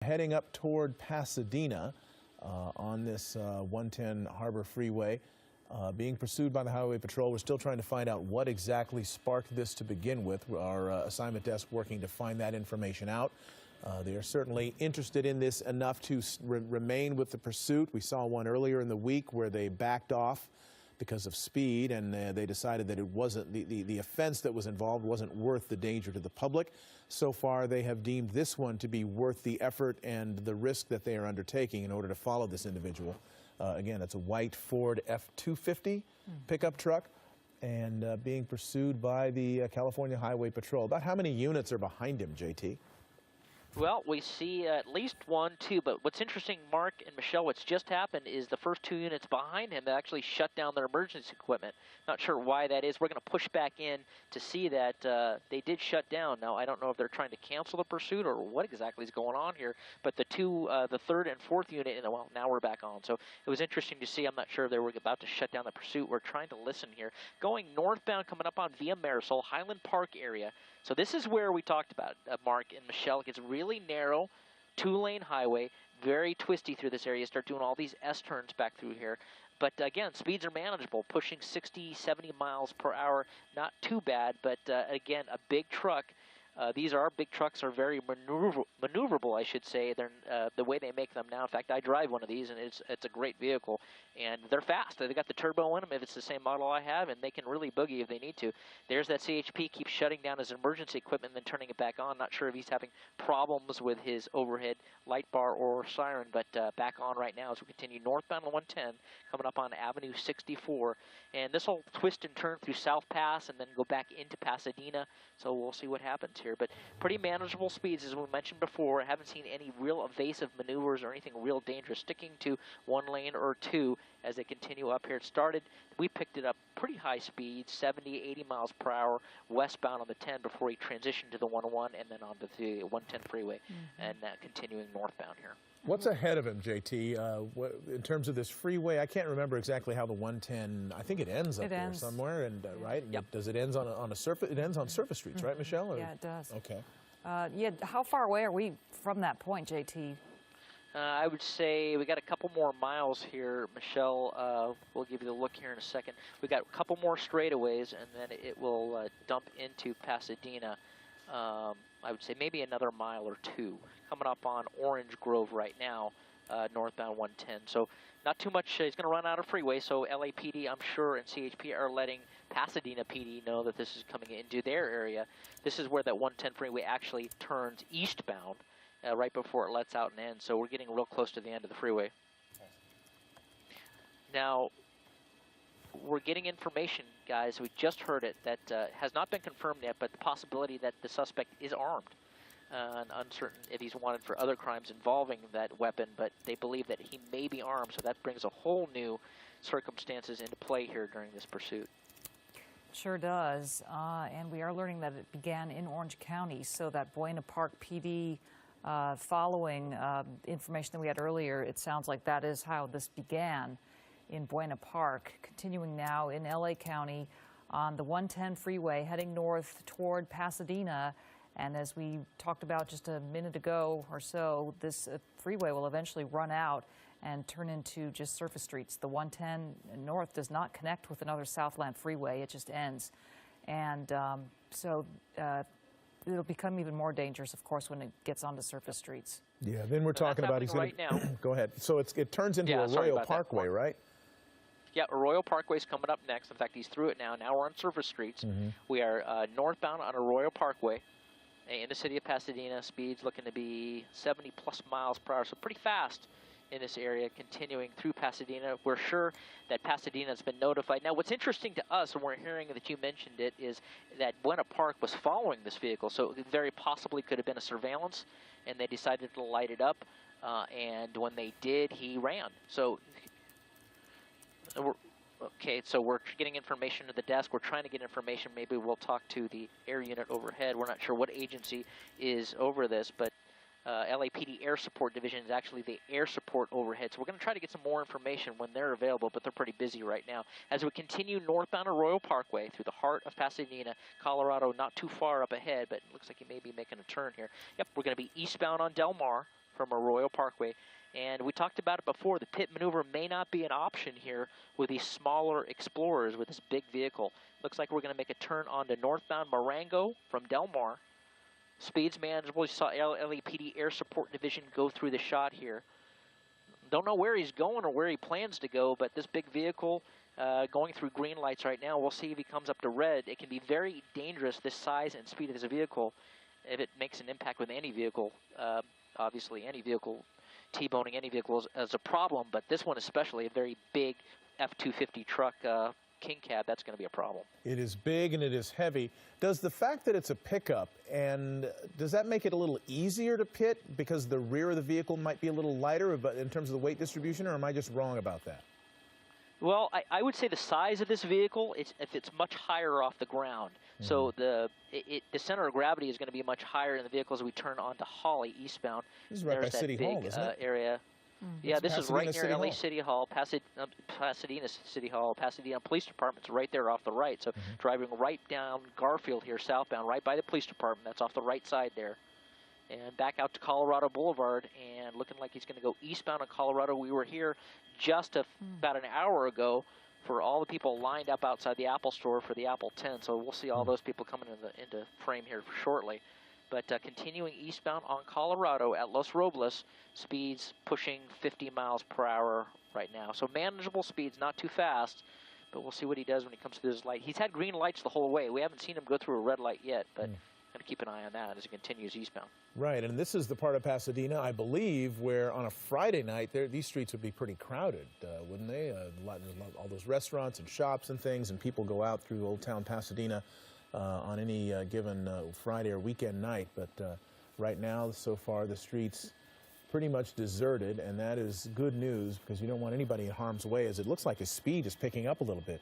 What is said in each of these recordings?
heading up toward Pasadena on this 110 Harbor Freeway. Being pursued by the Highway Patrol. We're still trying to find out what exactly sparked this to begin with. Our assignment desk working to find that information out. They are certainly interested in this enough to remain with the pursuit. We saw one earlier in the week where they backed off because of speed, and they decided that it wasn't the offense that was involved wasn't worth the danger to the public. So far, they have deemed this one to be worth the effort and the risk that they are undertaking in order to follow this individual. Again, it's a white Ford F-250 pickup truck, and being pursued by the California Highway Patrol. About how many units are behind him, JT? Well, we see at least 1, 2, but what's interesting, Mark and Michelle, what's just happened is the first 2 units behind him, they actually shut down their emergency equipment. Not sure why that is. We're going to push back in to see that they did shut down. Now, I don't know if they're trying to cancel the pursuit or what exactly is going on here, but the third and fourth unit, well, now we're back on. So it was interesting to see. I'm not sure if they were about to shut down the pursuit. We're trying to listen here. Going northbound, coming up on Via Marisol, Highland Park area. So this is where we talked about, Mark and Michelle. It gets really narrow, 2-lane highway, very twisty through this area. Start doing all these S-turns back through here. But again, speeds are manageable, pushing 60, 70 miles per hour. Not too bad, but again, a big truck. These big trucks are very maneuverable, I should say. They're the way they make them now. In fact, I drive one of these, and it's a great vehicle. And they're fast. They've got the turbo in them if it's the same model I have, and they can really boogie if they need to. There's that CHP, keeps shutting down his emergency equipment and then turning it back on. Not sure if he's having problems with his overhead light bar or siren, but back on right now as we continue northbound on 110, coming up on Avenue 64. And this will twist and turn through South Pass and then go back into Pasadena. So we'll see what happens here. But pretty manageable speeds, as we mentioned before. I haven't seen any real evasive maneuvers or anything real dangerous. Sticking to 1 lane or 2 as they continue up here. It started, we picked it up pretty high speeds, 70, 80 miles per hour, westbound on the 10 before he transitioned to the 101 and then onto the 110 freeway, and continuing northbound here. What's ahead of him, JT? In terms of this freeway, I can't remember exactly how the 110. I think it ends up there somewhere, and right? Yep. Does it ends on a surface? It ends on surface streets, right, Michelle? Or? Yeah, it does. Okay. Yeah. How far away are we from that point, JT? I would say we got a couple more miles here, Michelle. We'll give you the look here in a second. We got a couple more straightaways, and then it will dump into Pasadena. I would say maybe another mile or 2. Coming up on Orange Grove right now, northbound 110. So not too much. He's going to run out of freeway, so LAPD, I'm sure, and CHP are letting Pasadena PD know that this is coming into their area. This is where that 110 freeway actually turns eastbound right before it lets out and ends. So we're getting real close to the end of the freeway. Now, we're getting information, guys, we just heard it, that has not been confirmed yet, but the possibility that the suspect is armed. And uncertain if he's wanted for other crimes involving that weapon, but they believe that he may be armed, so that brings a whole new circumstances into play here during this pursuit. Sure does, and we are learning that it began in Orange County, so that Buena Park PD, following information that we had earlier, it sounds like that is how this began in Buena Park, continuing now in LA County on the 110 freeway, heading north toward Pasadena. And as we talked about just a minute ago or so, this freeway will eventually run out and turn into just surface streets. The 110 north does not connect with another Southland freeway. It just ends. And so it'll become even more dangerous, of course, when it gets onto surface streets. Yeah, then we're talking about he's right now. Go ahead. So it turns into Arroyo Parkway, right? Yeah, Arroyo Parkway's coming up next. In fact, he's through it now. Now we're on surface streets. We are northbound on Arroyo Parkway in the city of Pasadena. Speeds looking to be 70+ miles per hour, so pretty fast in this area, continuing through Pasadena. We're sure that Pasadena has been notified. Now, what's interesting to us, and we're hearing that you mentioned it, is that Buena Park was following this vehicle, so it very possibly could have been a surveillance, and they decided to light it up, and when they did, he ran. So we're getting information to the desk. We're trying to get information. Maybe we'll talk to the air unit overhead. We're not sure what agency is over this, but LAPD Air Support Division is actually the air support overhead. So we're going to try to get some more information when they're available, but they're pretty busy right now. As we continue northbound Arroyo Parkway through the heart of Pasadena, Colorado, not too far up ahead, but it looks like he may be making a turn here. Yep, we're going to be eastbound on Del Mar from Arroyo Parkway. And we talked about it before. The pit maneuver may not be an option here with these smaller Explorers with this big vehicle. Looks like we're going to make a turn onto northbound Marengo from Del Mar. Speed's manageable. You saw LAPD Air Support Division go through the shot here. Don't know where he's going or where he plans to go, but this big vehicle going through green lights right now. We'll see if he comes up to red. It can be very dangerous, this size and speed of this vehicle, if it makes an impact with any vehicle. Obviously, any vehicle, T-boning any vehicle is a problem, but this one especially, a very big F-250 truck, King Cab, that's going to be a problem. It is big and it is heavy. Does the fact that it's a pickup, and does that make it a little easier to pit because the rear of the vehicle might be a little lighter but in terms of the weight distribution, or am I just wrong about that? Well, I would say the size of this vehicle, if it's much higher off the ground. So the center of gravity is going to be much higher in the vehicle as we turn onto Holly eastbound. This is right by There's City that big Hall, isn't it? area. Yeah, this is right near City LA Hall. City Hall, Pasadena City Hall, Pasadena Police Department's right there off the right. So driving right down Garfield here, southbound, right by the police department. That's off the right side there. And back out to Colorado Boulevard, and looking like he's going to go eastbound on Colorado. We were here just about an hour ago for all the people lined up outside the Apple store for the Apple 10. So we'll see all those people coming into frame here shortly. But continuing eastbound on Colorado at Los Robles, speeds pushing 50 miles per hour right now. So manageable speeds, not too fast, but we'll see what he does when he comes through this light. He's had green lights the whole way. We haven't seen him go through a red light yet, but going to keep an eye on that as he continues eastbound. Right, and this is the part of Pasadena, I believe, where on a Friday night, these streets would be pretty crowded, wouldn't they? All those restaurants and shops and things, and people go out through Old Town Pasadena on any given Friday or weekend night. But right now, so far, the streets pretty much deserted, and that is good news because you don't want anybody in harm's way, as it looks like his speed is picking up a little bit.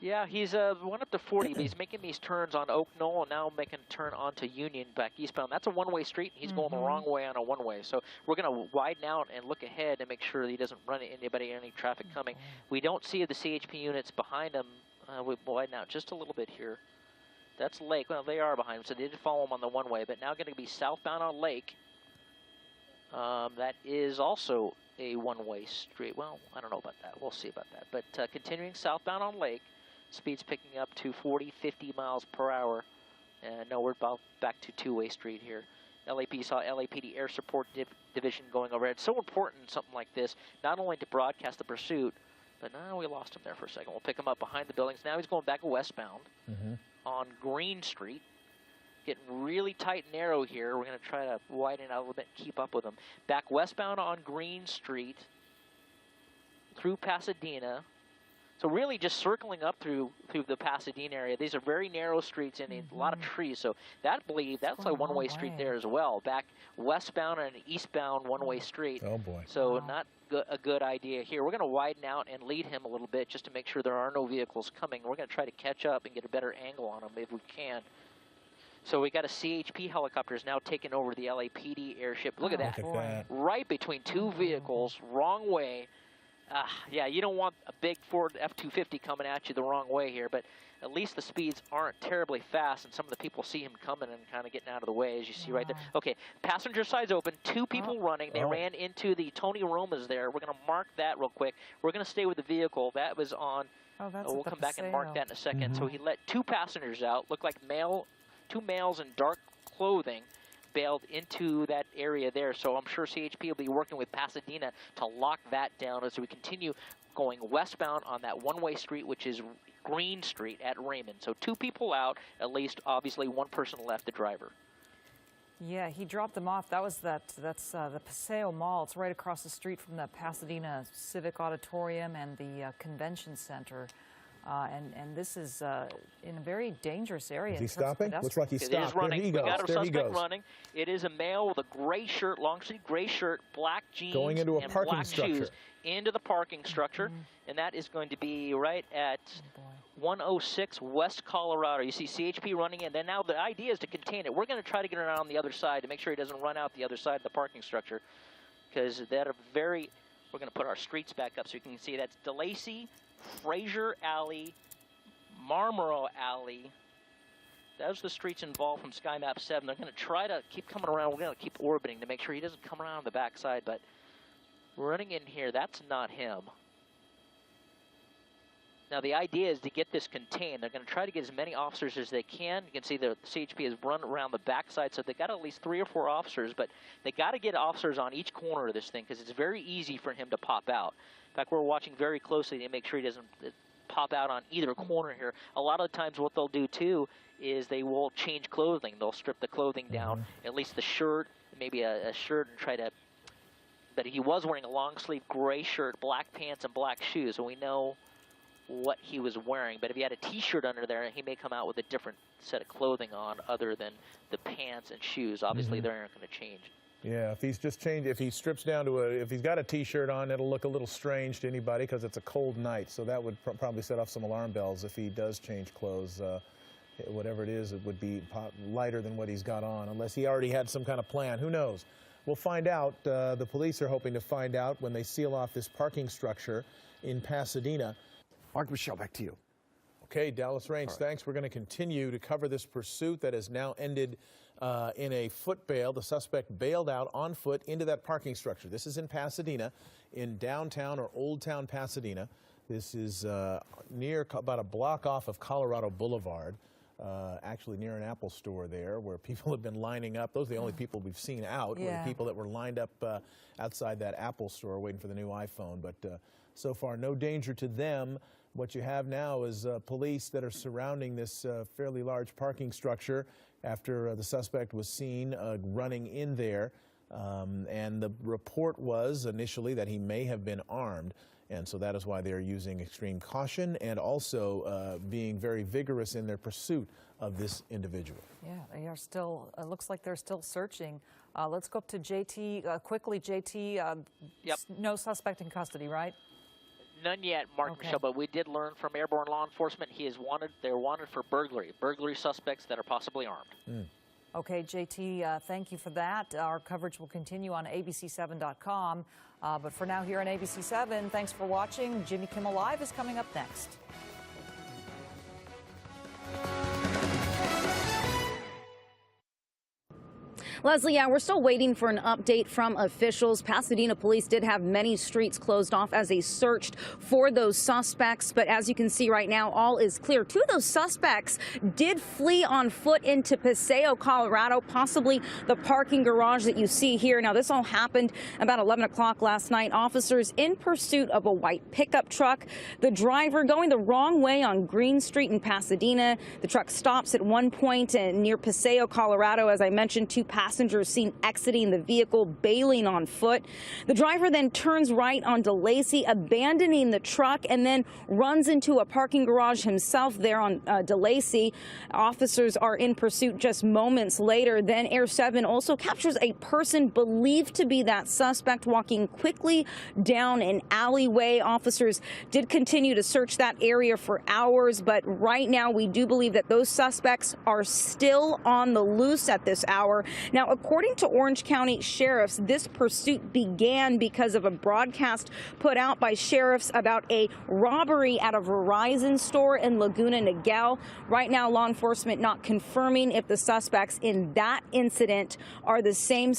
Yeah, he's went up to 40, but he's making these turns on Oak Knoll and now making a turn onto Union back eastbound. That's a one-way street, and he's going the wrong way on a one-way. So we're going to widen out and look ahead and make sure that he doesn't run into anybody or any traffic coming. We don't see the CHP units behind him. We widen out just a little bit here. That's Lake. Well, they are behind him, so they did follow him on the one-way, but now going to be southbound on Lake. That is also a one-way street. Well, I don't know about that. We'll see about that. But continuing southbound on Lake, speed's picking up to 40, 50 miles per hour. And no, we're about back to two-way street here. Saw LAPD Air Support Division going over. It's so important, something like this, not only to broadcast the pursuit, but now we lost him there for a second. We'll pick him up behind the buildings. Now he's going back westbound on Green Street. Getting really tight and narrow here. We're going to try to widen out a little bit and keep up with him. Back westbound on Green Street through Pasadena. So really just circling up through the Pasadena area. These are very narrow streets and a lot of trees. So that's a one-way street there as well. Back westbound and eastbound one-way street. Oh, boy. So not a good idea here. We're going to widen out and lead him a little bit just to make sure there are no vehicles coming. We're going to try to catch up and get a better angle on him if we can. So we got a CHP helicopters now taking over the LAPD airship. Look at that. Look at that. Right between two vehicles, wrong way. Yeah, you don't want a big Ford F-250 coming at you the wrong way here, but at least the speeds aren't terribly fast, and some of the people see him coming and kind of getting out of the way, as you see right there. Okay, passenger side's open, two people running. They ran into the Tony Romas there. We're going to mark that real quick. We're going to stay with the vehicle. That was on, we'll come back and mark that in a second. So he let two passengers out, looked like two males in dark clothing, bailed into that area there. So I'm sure CHP will be working with Pasadena to lock that down as we continue going westbound on that one-way street, which is Green Street at Raymond. So two people out, at least obviously one person left, the driver. Yeah, he dropped them off. That's the Paseo Mall. It's right across the street from the Pasadena Civic Auditorium and the Convention Center. And this is in a very dangerous area. Is he stopping? Looks like he stopped. It is running. There he goes. We got a there he suspect goes. running. It is a male with a gray shirt, long sleeve gray shirt, black jeans, Going into a and parking black structure. shoes into the parking structure. And that is going to be right at 106 West Colorado. You see CHP running in. Then now the idea is to contain it. We're going to try to get around on the other side to make sure he doesn't run out the other side of the parking structure, because that are very. We're going to put our streets back up so you can see that's DeLacy, Fraser Alley, Marlboro Alley, those are the streets involved from Sky Map 7. They're going to try to keep coming around. We're going to keep orbiting to make sure he doesn't come around on the backside, but running in here, that's not him. Now, the idea is to get this contained. They're going to try to get as many officers as they can. You can see the CHP has run around the backside, so they got at least 3 or 4 officers, but they got to get officers on each corner of this thing because it's very easy for him to pop out. In fact, we're watching very closely to make sure he doesn't pop out on either corner here. A lot of the times what they'll do, too, is they will change clothing. They'll strip the clothing down, at least the shirt, maybe a shirt, and try to... But he was wearing a long-sleeve gray shirt, black pants, and black shoes, so we know what he was wearing. But if he had a T-shirt under there, he may come out with a different set of clothing on other than the pants and shoes. Obviously, they aren't going to change. Yeah, if he's just changed, if he strips down to if he's got a T-shirt on, it'll look a little strange to anybody because it's a cold night. So that would probably set off some alarm bells if he does change clothes. Whatever it is, it would be lighter than what he's got on, unless he already had some kind of plan. Who knows? We'll find out. The police are hoping to find out when they seal off this parking structure in Pasadena. Mark, Michelle, back to you. Okay, Dallas Raines, thanks. We're going to continue to cover this pursuit that has now ended in a foot bail. The suspect bailed out on foot into that parking structure. This is in Pasadena, in downtown or Old Town Pasadena. This is near about a block off of Colorado Boulevard, actually near an Apple store there where people have been lining up. Those are the only people we've seen out, were the people that were lined up outside that Apple store waiting for the new iPhone. But so far, no danger to them. What you have now is police that are surrounding this fairly large parking structure after the suspect was seen running in there. And the report was initially that he may have been armed. And so that is why they're using extreme caution and also being very vigorous in their pursuit of this individual. Yeah, they are still, looks like they're still searching. Let's go up to JT quickly. JT, no suspect in custody, right? None yet, Mark Michelle, but we did learn from airborne law enforcement he is wanted. They're wanted for burglary suspects that are possibly armed. Okay, JT, thank you for that. Our coverage will continue on abc7.com. But for now, here on ABC7, thanks for watching. Jimmy Kimmel Live is coming up next. Leslie, we're still waiting for an update from officials. Pasadena police did have many streets closed off as they searched for those suspects. But as you can see right now, all is clear. 2 of those suspects did flee on foot into Paseo, Colorado, possibly the parking garage that you see here. Now, this all happened about 11 o'clock last night. Officers in pursuit of a white pickup truck. The driver going the wrong way on Green Street in Pasadena. The truck stops at one point near Paseo, Colorado. As I mentioned, 2 passengers seen exiting the vehicle, bailing on foot. The driver then turns right on DeLacy, abandoning the truck, and then runs into a parking garage himself there on DeLacy. Officers are in pursuit just moments later. Then Air 7 also captures a person believed to be that suspect walking quickly down an alleyway. Officers did continue to search that area for hours, but right now we do believe that those suspects are still on the loose at this hour. Now, according to Orange County sheriffs, this pursuit began because of a broadcast put out by sheriffs about a robbery at a Verizon store in Laguna Niguel. Right now, law enforcement not confirming if the suspects in that incident are the same